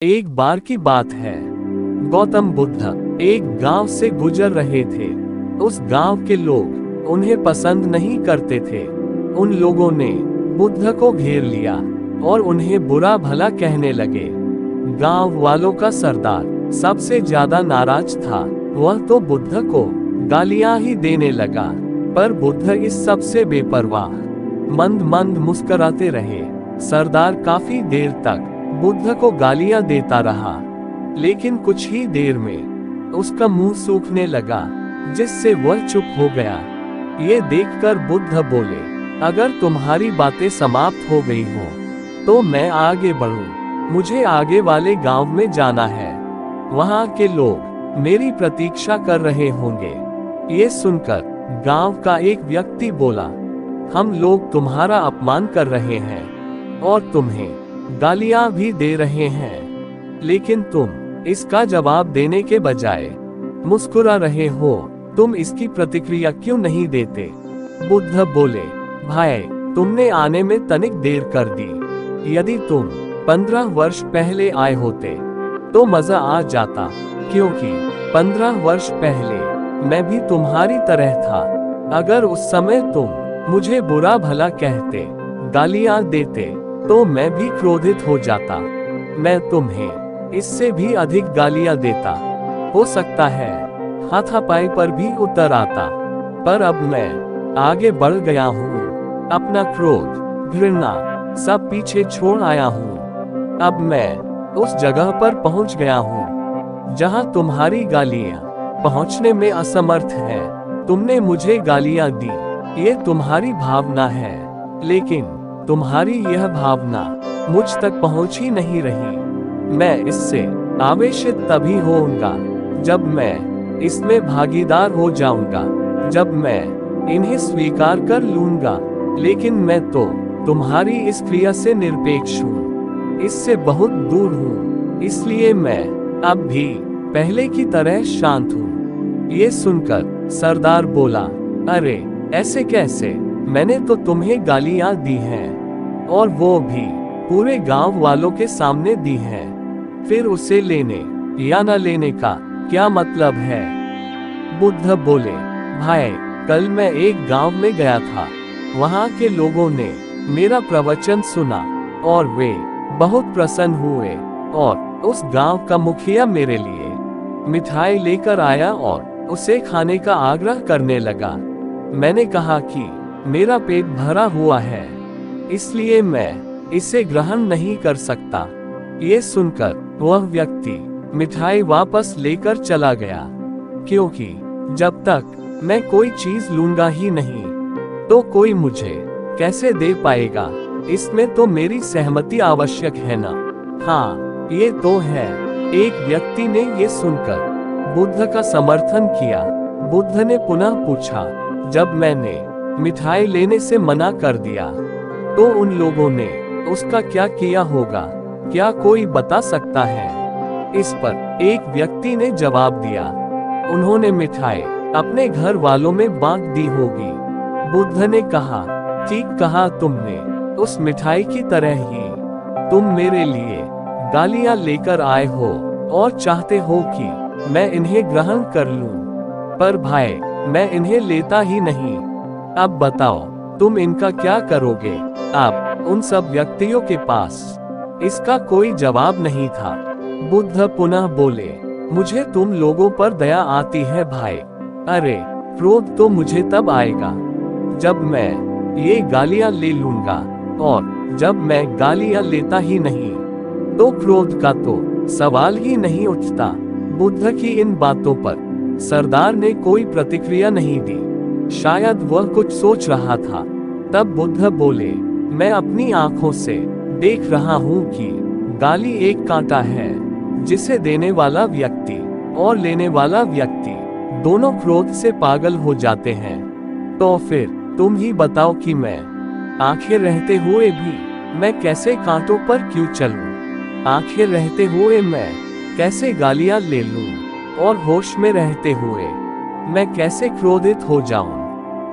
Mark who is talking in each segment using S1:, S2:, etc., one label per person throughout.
S1: एक बार की बात है, गौतम बुद्ध एक गांव से गुजर रहे थे। उस गांव के लोग उन्हें पसंद नहीं करते थे। उन लोगों ने बुद्ध को घेर लिया और उन्हें बुरा भला कहने लगे। गांव वालों का सरदार सबसे ज्यादा नाराज था। वह तो बुद्ध को गालियां ही देने लगा, पर बुद्ध इस सब से बेपरवाह मंद मंद मुस्कुराते रहे। सरदार काफी देर तक बुद्ध को गालियां देता रहा, लेकिन कुछ ही देर में उसका मुंह सूखने लगा, जिससे वह चुप हो गया। ये देखकर बुद्ध बोले, अगर तुम्हारी बातें समाप्त हो गई हो तो मैं आगे बढ़ूं। मुझे आगे वाले गांव में जाना है। वहां के लोग मेरी प्रतीक्षा कर रहे होंगे। ये सुनकर गांव का एक व्यक्ति बोला, हम लोग तुम्हारा अपमान कर रहे हैं और तुम्हें गालियां भी दे रहे हैं, लेकिन तुम इसका जवाब देने के बजाय मुस्कुरा रहे हो। तुम इसकी प्रतिक्रिया क्यों नहीं देते? बुद्ध बोले, भाई, तुमने आने में तनिक देर कर दी। यदि तुम 15 वर्ष पहले आए होते तो मजा आ जाता, क्योंकि 15 वर्ष पहले मैं भी तुम्हारी तरह था। अगर उस समय तुम मुझे बुरा भला कहते, गालियां देते, तो मैं भी क्रोधित हो जाता। मैं तुम्हें इससे भी अधिक गालियां देता। हो सकता है हाथापाई पर भी उतर आता, पर अब मैं आगे बढ़ गया हूँ। अपना क्रोध, घृणा सब पीछे छोड़ आया हूँ। अब मैं उस जगह पर पहुँच गया हूँ जहाँ तुम्हारी गालियाँ पहुँचने में असमर्थ है। तुमने मुझे गालियाँ दी, ये तुम्हारी भावना है, लेकिन तुम्हारी यह भावना मुझ तक पहुंच ही नहीं रही। मैं इससे आवेशित तभी होऊंगा जब मैं इसमें भागीदार हो जाऊंगा, जब मैं इन्हें स्वीकार कर लूंगा। लेकिन मैं तो तुम्हारी इस क्रिया से निरपेक्ष हूँ, इससे बहुत दूर हूँ, इसलिए मैं अब भी पहले की तरह शांत हूँ। ये सुनकर सरदार बोला, अरे ऐसे कैसे? मैंने तो तुम्हें गालियां दी हैं, और वो भी पूरे गांव वालों के सामने दी हैं। फिर उसे लेने या न लेने का क्या मतलब है? बुद्ध बोले, भाई, कल मैं एक गांव में गया था। वहां के लोगों ने मेरा प्रवचन सुना और वे बहुत प्रसन्न हुए, और उस गांव का मुखिया मेरे लिए मिठाई लेकर आया और उसे खाने का आग्रह करने लगा। मैंने कहा कि मेरा पेट भरा हुआ है, इसलिए मैं इसे ग्रहण नहीं कर सकता। ये सुनकर वह व्यक्ति मिठाई वापस लेकर चला गया, क्योंकि जब तक मैं कोई चीज लूंगा ही नहीं तो कोई मुझे कैसे दे पाएगा? इसमें तो मेरी सहमति आवश्यक है ना? हाँ, ये तो है। एक व्यक्ति ने ये सुनकर बुद्ध का समर्थन किया। बुद्ध ने पुनः पूछा, जब मैंने मिठाई लेने से मना कर दिया तो उन लोगों ने उसका क्या किया होगा? क्या कोई बता सकता है? इस पर एक व्यक्ति ने जवाब दिया, उन्होंने मिठाई अपने घर वालों में बांट दी होगी। बुद्ध ने कहा, ठीक कहा तुमने, उस मिठाई की तरह ही तुम मेरे लिए गालियां लेकर आए हो और चाहते हो कि मैं इन्हें ग्रहण कर लूं। पर भाई, मैं इन्हें लेता ही नहीं। अब बताओ, तुम इनका क्या करोगे? अब उन सब व्यक्तियों के पास इसका कोई जवाब नहीं था। बुद्ध पुनः बोले, मुझे तुम लोगों पर दया आती है भाई। अरे, क्रोध तो मुझे तब आएगा जब मैं ये गालियां ले लूंगा, और जब मैं गालियां लेता ही नहीं तो क्रोध का तो सवाल ही नहीं उठता। बुद्ध की इन बातों पर सरदार ने कोई प्रतिक्रिया नहीं दी। शायद वह कुछ सोच रहा था। तब बुद्ध बोले, मैं अपनी आंखों से देख रहा हूँ कि गाली एक कांटा है, जिसे देने वाला व्यक्ति और लेने वाला व्यक्ति दोनों क्रोध से पागल हो जाते हैं। तो फिर तुम ही बताओ कि मैं आंखें रहते हुए भी मैं कैसे कांटों पर क्यों चलूं? आंखें रहते हुए मैं कैसे गालियां ले लूं? और होश में रहते हुए मैं कैसे क्रोधित हो जाऊं?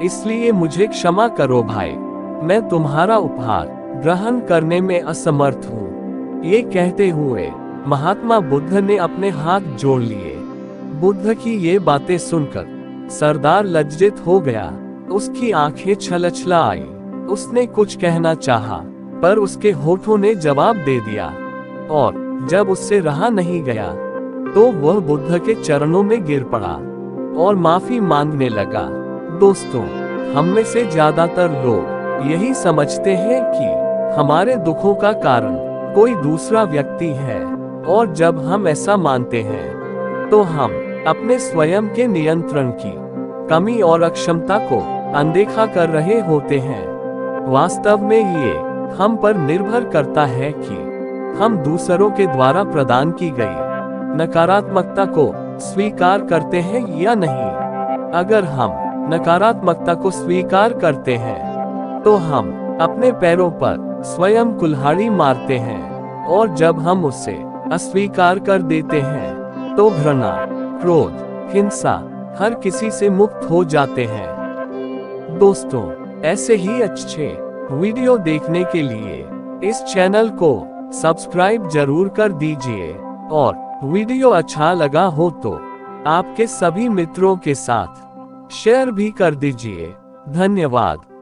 S1: इसलिए मुझे क्षमा करो भाई, मैं तुम्हारा उपहार ग्रहण करने में असमर्थ हूँ। ये कहते हुए महात्मा बुद्ध ने अपने हाथ जोड़ लिए। बुद्ध की ये बातें सुनकर सरदार लज्जित हो गया। उसकी आंखें छलछला आईं। उसने कुछ कहना चाहा, पर उसके होठों ने जवाब दे दिया। और जब उससे रहा नहीं गया, तो वह बुद्ध के चरणों में गिर पड़ा और माफी मांगने लगा। दोस्तों, हम में से ज्यादातर लोग यही समझते हैं कि हमारे दुखों का कारण कोई दूसरा व्यक्ति है, और जब हम ऐसा मानते हैं, तो हम अपने स्वयं के नियंत्रण की कमी और अक्षमता को अनदेखा कर रहे होते हैं। वास्तव में ये हम पर निर्भर करता है कि हम दूसरों के द्वारा प्रदान की गई नकारात्मकता को स्वीकार करते हैं या नहीं। अगर हम नकारात्मकता को स्वीकार करते हैं, तो हम अपने पैरों पर स्वयं कुल्हाड़ी मारते हैं, और जब हम उसे अस्वीकार कर देते हैं, तो घृणा, क्रोध, हिंसा हर किसी से मुक्त हो जाते हैं। दोस्तों, ऐसे ही अच्छे वीडियो देखने के लिए इस चैनल को सब्सक्राइब जरूर कर दीजिए, और वीडियो अच्छा लगा हो तो आपके सभी मित्रों के साथ शेयर भी कर दीजिए। धन्यवाद।